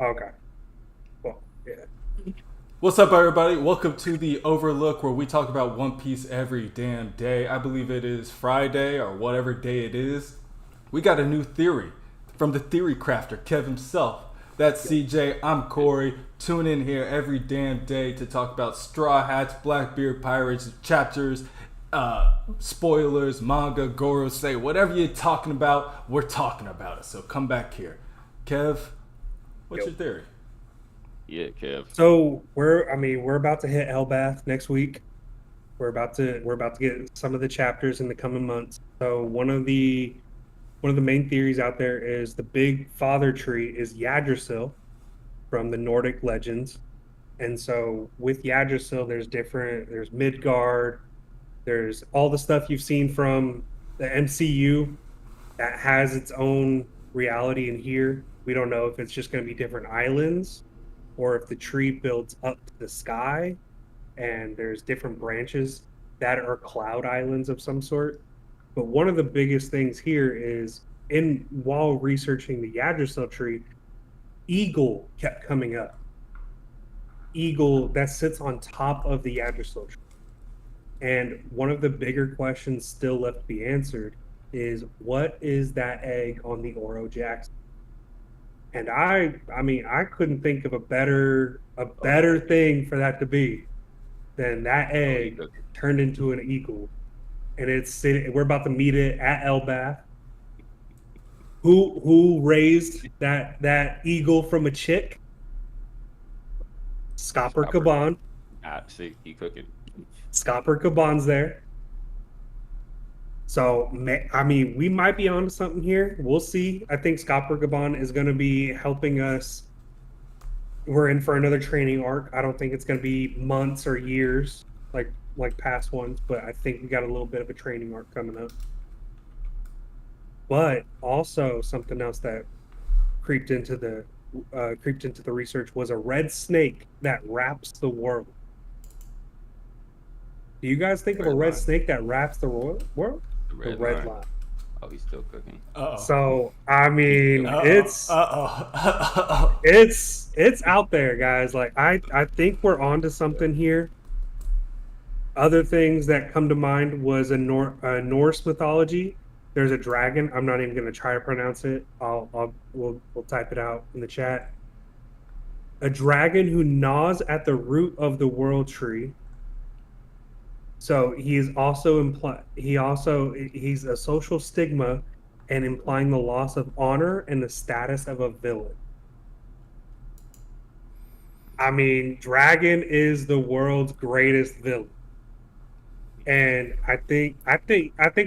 Okay. Well, yeah. What's up, everybody? Welcome to the Overlook, where we talk about One Piece every damn day. I believe it is Friday or whatever day it is. We got a new theory from the theory crafter, Kev himself. That's Yep. CJ. I'm Corey. Tune in here every damn day to talk about Straw Hats, Blackbeard Pirates, chapters, spoilers, manga, Gorosei, whatever you're talking about, we're talking about it. So come back here. Kev, what's Yep. your theory? Yeah, Kev. So we're about to hit Elbaf next week. We're about to get some of the chapters in the coming months. So one of the main theories out there is the big father tree is Yggdrasil from the Nordic legends. And so with Yggdrasil, there's Midgard, there's all the stuff you've seen from the MCU that has its own reality in here. We don't know if it's just going to be different islands or if the tree builds up to the sky and there's different branches that are cloud islands of some sort. But one of the biggest things here is in while researching the Yggdrasil tree, eagle kept coming up. Eagle that sits on top of the Yggdrasil tree. And one of the bigger questions still left to be answered is what is that egg on the Oro Jackson? And I mean, I couldn't think of a better thing for that to be than that Oh, he egg cooking. turned into an eagle. And it's sitting, we're about to meet it at Elbaf. Who raised that eagle from a chick? Scopper Stopper. Caban. See, he cooking. Scopper Caban's there. So, I mean, we might be onto something here. We'll see. I think Scopper Caban is going to be helping us. We're in for another training arc. I don't think it's going to be months or years like past ones, but I think we got a little bit of a training arc coming up. But also something else that creeped into the research was a red snake that wraps the world. Do you guys think of a Red red line. snake that wraps the world? The The red red line. line. Oh, he's still cooking. Uh oh. So I He's still mean, cooking. it's out there, guys. Like I think we're onto something here. Other things that come to mind was Norse mythology. There's a dragon. I'm not even going to try to pronounce it. We'll type it out in the chat. A dragon who gnaws at the root of the world tree. So he is also he's a social stigma and implying the loss of honor and the status of a villain. I mean, Dragon is the world's greatest villain. And I think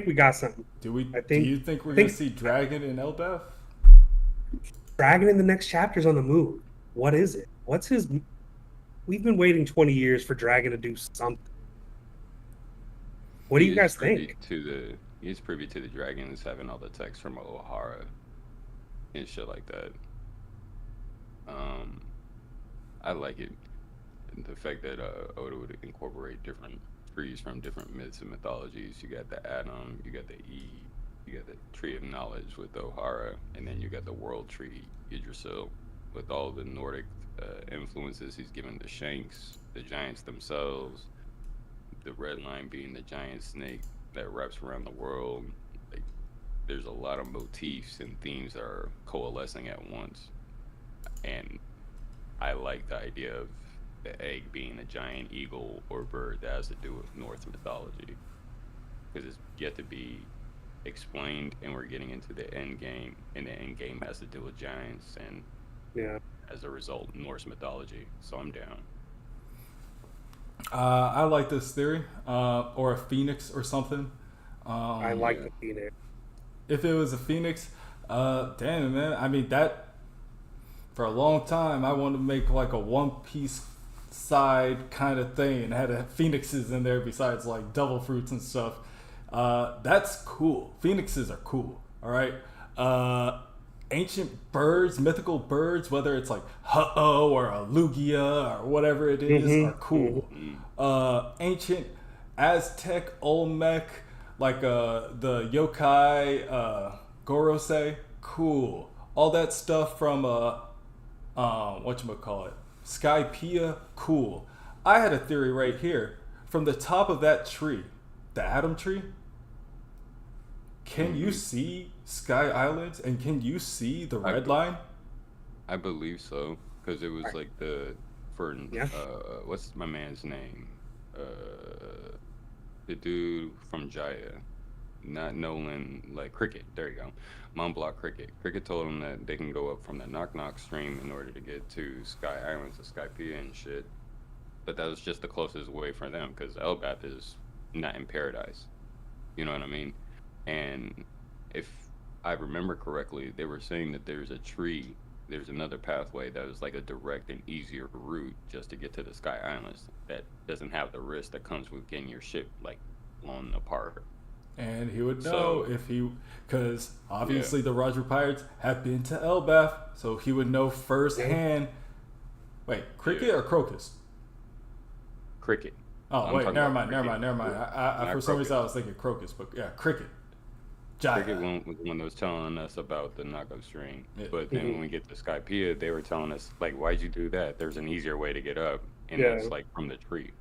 we got something. I Do think you think I we're gonna think see Dragon in Elbaf? Dragon in the next chapter's on the move. What is it? What's his? We've been waiting 20 years for Dragon to do something. What do He you is guys privy think? to the. He's privy to the dragons having all the text from O'Hara and shit like that. Um, I like it. The fact that Oda would incorporate different trees from different myths and mythologies. You got the Adam, you got the Eve, you got the Tree of Knowledge with O'Hara, and then you got the World Tree, Yggdrasil, with all the Nordic influences he's given the Shanks, the giants themselves, the red line being the giant snake that wraps around the world. Like, there's a lot of motifs and themes that are coalescing at once, and I like the idea of the egg being a giant eagle or bird that has to do with Norse mythology because it's yet to be explained, and we're getting into the end game, and the end game has to do with giants and, Yeah, as a result, Norse mythology. So I'm down. I like this theory, or a phoenix or something. I Um, like Yeah, the Phoenix. if it was a phoenix, damn man, I mean that for a long time I wanted to make like a One Piece side kind of thing and had phoenixes in there besides like devil fruits and stuff. That's cool. Phoenixes are cool. All right. Uh, Ancient birds, mythical birds, whether it's like Ho or a Lugia or whatever it is, are Mm-hmm. cool. Ancient Aztec, Olmec, like the yokai, Gorosei, cool. All that stuff from whatchamacallit, Skypiea, cool. I had a theory right here. From the top of that tree, the Atom Tree, can you see Sky Islands and can you see the red line? I believe so, because it was Right. like for Yeah. what's my man's name? The dude from Jaya, not Nolan, like Cricket. There you go, Mont Block Cricket. Cricket told him that they can go up from the Knock Knock stream in order to get to Sky Islands, to Skypiea and shit. But that was just the closest way for them, because Elbaf is not in paradise. You know what I mean? And if I remember correctly, they were saying that there's another pathway that was like a direct and easier route just to get to the Sky Islands that doesn't have the risk that comes with getting your ship like blown apart. And he would So- know if he, because obviously the Roger Pirates have been to Elbaf, so he would know firsthand. Wait, Cricket Yeah. or Crocus? Cricket. Oh, I'm wait, talking never about mind. Cricket. I Not for some reason Crocus. I was thinking Crocus, but yeah, Cricket. Jaya. Cricket was the one that was telling us about the knockup string. Yeah. But then when we get to Skypiea, they were telling us, like, why'd you do that? There's an easier way to get up, and Yeah. that's like from the tree.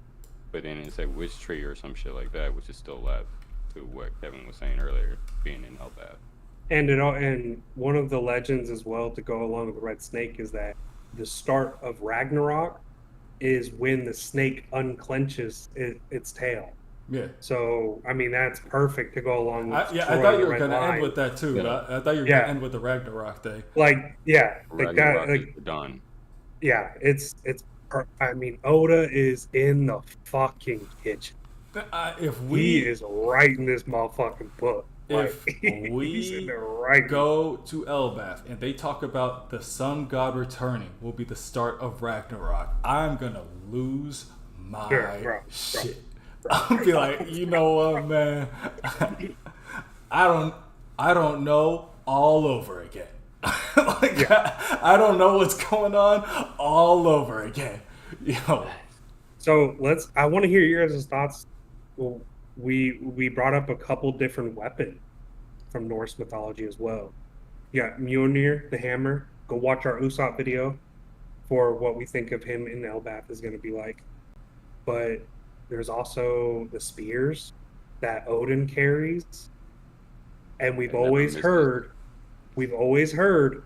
But then it said which tree or some shit like that, which is still left to what Kevin was saying earlier, being in Elbaf. And one of the legends as well to go along with the Red Snake is that the start of Ragnarok is when the snake unclenches its tail. Yeah. So I mean that's perfect to go along with. I Troy thought you the were Red going to Line. end with that too. Yeah. I thought you were Yeah. going to end with the Ragnarok thing. Like yeah, like that. Ragnarok Like is done. yeah, it's. I mean, Oda is in the fucking kitchen. If He we is writing this motherfucking book. If Like, he's we in there writing. go to Elbaf and they talk about the sun god returning will be the start of Ragnarok, I'm gonna lose my Bro. shit. I'll be like, you know what, man? I don't know all over again. Like I don't know what's going on all over again. Yo, So I want to hear your guys' thoughts. Well, we brought up a couple different weapons from Norse mythology as well. You got Mjolnir, the hammer. Go watch our Usopp video for what we think of him in Elbaf is going to be like. But there's also the spears that Odin carries, and we've I never always missed heard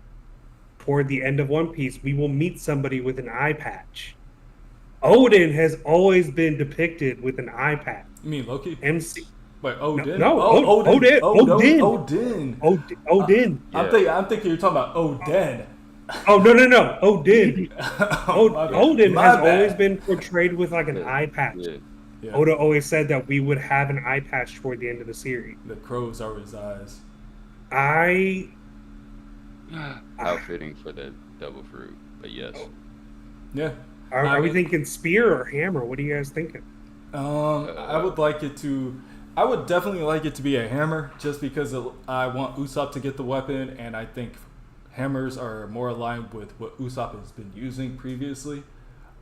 toward the end of One Piece we will meet somebody with an eye patch. Odin has always been depicted with an eye patch. you mean Loki? MC Wait, Odin? no, oh, Odin. Odin. Odin. Yeah. I'm thinking you're talking about Odin. Oh no, Odin. Oh, my bad. Odin My has bad. always been portrayed with like an eye patch. Yeah. Yeah. Oda always said that we would have an eye patch toward the end of the series. The crows are his eyes. I How fitting for the devil fruit. But yes. Yeah. are we thinking spear or hammer? What are you guys thinking? I would like it to. I would definitely like it to be a hammer, just because I want Usopp to get the weapon, and I think hammers are more aligned with what Usopp has been using previously.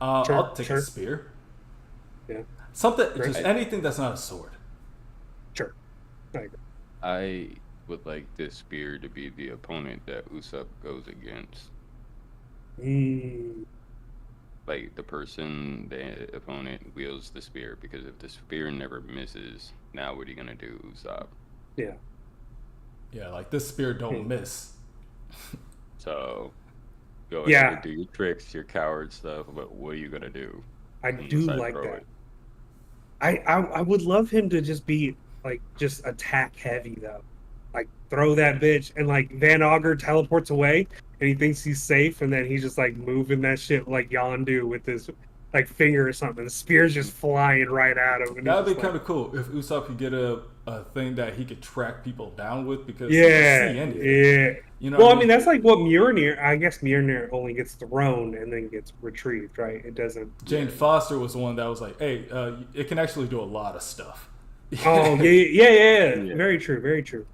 Sure, I'll take sure. a spear. Yeah, Something, Great. just anything that's not a sword. sure. I agree. I would like this spear to be the opponent that Usopp goes against. Like the opponent wields the spear, because if the spear never misses, now what are you gonna do, Usopp? Yeah. Yeah, like this spear don't Hmm. miss. So go ahead Yeah. and do your tricks, your coward stuff, but what are you gonna do? I Unless do I like throw that. it. I would love him to just be like just attack heavy though. Like throw that bitch and like Van Auger teleports away and he thinks he's safe and then he's just like moving that shit like Yondu with his like finger or something. The spear's just flying right at him. And That'd be he's kind just of cool if Usopp could get a thing that he could track people down with, because like, he yeah, can see anything. yeah. You know Well, what I mean that's like what Mjolnir. I guess Mjolnir only gets thrown and then gets retrieved, right? It doesn't. Jane Foster was the one that was like, "Hey, it can actually do a lot of stuff." Oh yeah. Yeah. Very true. Very true.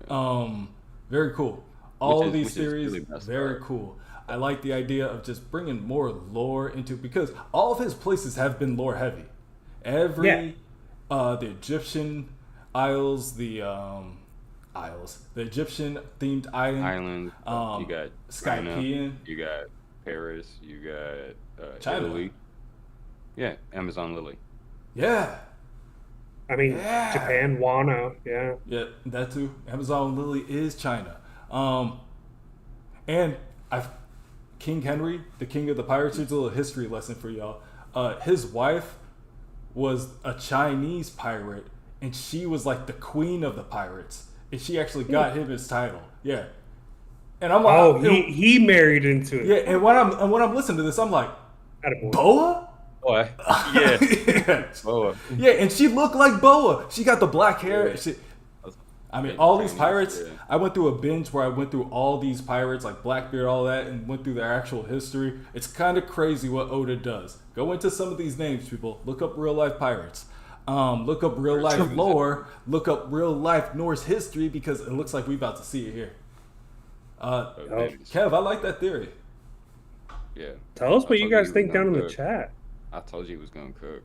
Yeah. Very cool. All of these which is theories, really messed very up. cool. I like the idea of just bringing more lore into, because all of his places have been lore heavy. The Egyptian the Egyptian themed island, Island, you got Skypiea. You got Paris. You got China. Italy. Yeah, Amazon Lily. Yeah. I mean, Yeah. Japan, Wano, yeah. Yeah, that too. Amazon Lily is China. And I've King Henry, the king of the pirates. Here's a little history lesson for y'all. His wife was a Chinese pirate, and she was like the queen of the pirates, and she actually got him his title. Yeah, and I'm like, Oh, he married into it. yeah. And when I'm listening to this, I'm like, Attaboy. Boa. Boy, yeah. Yeah. Boa. Yeah, and she looked like Boa. She got the black hair. Yeah. I mean, all these Chinese, pirates. yeah. I went through a binge where I went through all these pirates, like Blackbeard, all that, and went through their actual history. It's kind of crazy what Oda does. Go into some of these names, people. Look up real life pirates. Look up real life lore. Look up real life Norse history, because it looks like we about to see it here. Kev, I like that theory. Yeah. Tell us I what you told guys he think was down in gonna the cook. chat. I told you he was gonna cook.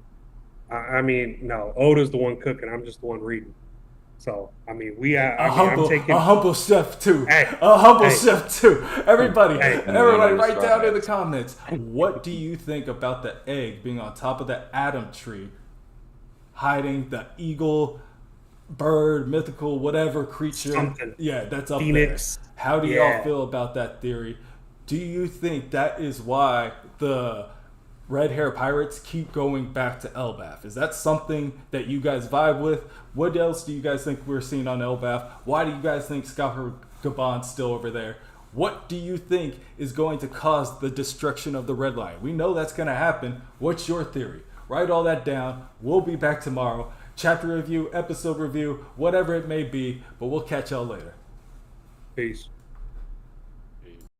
I mean, no, Oda's the one cooking. I'm just the one reading. So, I mean, I'm taking. A humble chef too. Hey, A humble hey. chef too. Everybody, Hey. everybody, And write Straw down in the Hats. comments. What do you think about the egg being on top of the Adam tree, hiding the eagle, bird, mythical, whatever creature? Something. Yeah, that's up Phoenix. there. How do Yeah. y'all feel about that theory? Do you think that is why the red hair pirates keep going back to Elbaf? Is that something that you guys vibe with? What else do you guys think we're seeing on Elbaf? Why do you guys think Scalper Gaban's still over there? What do you think is going to cause the destruction of the Red Line? We know that's going to happen. What's your theory? Write all that down. We'll be back tomorrow. Chapter review, episode review, whatever it may be, but we'll catch y'all later. Peace.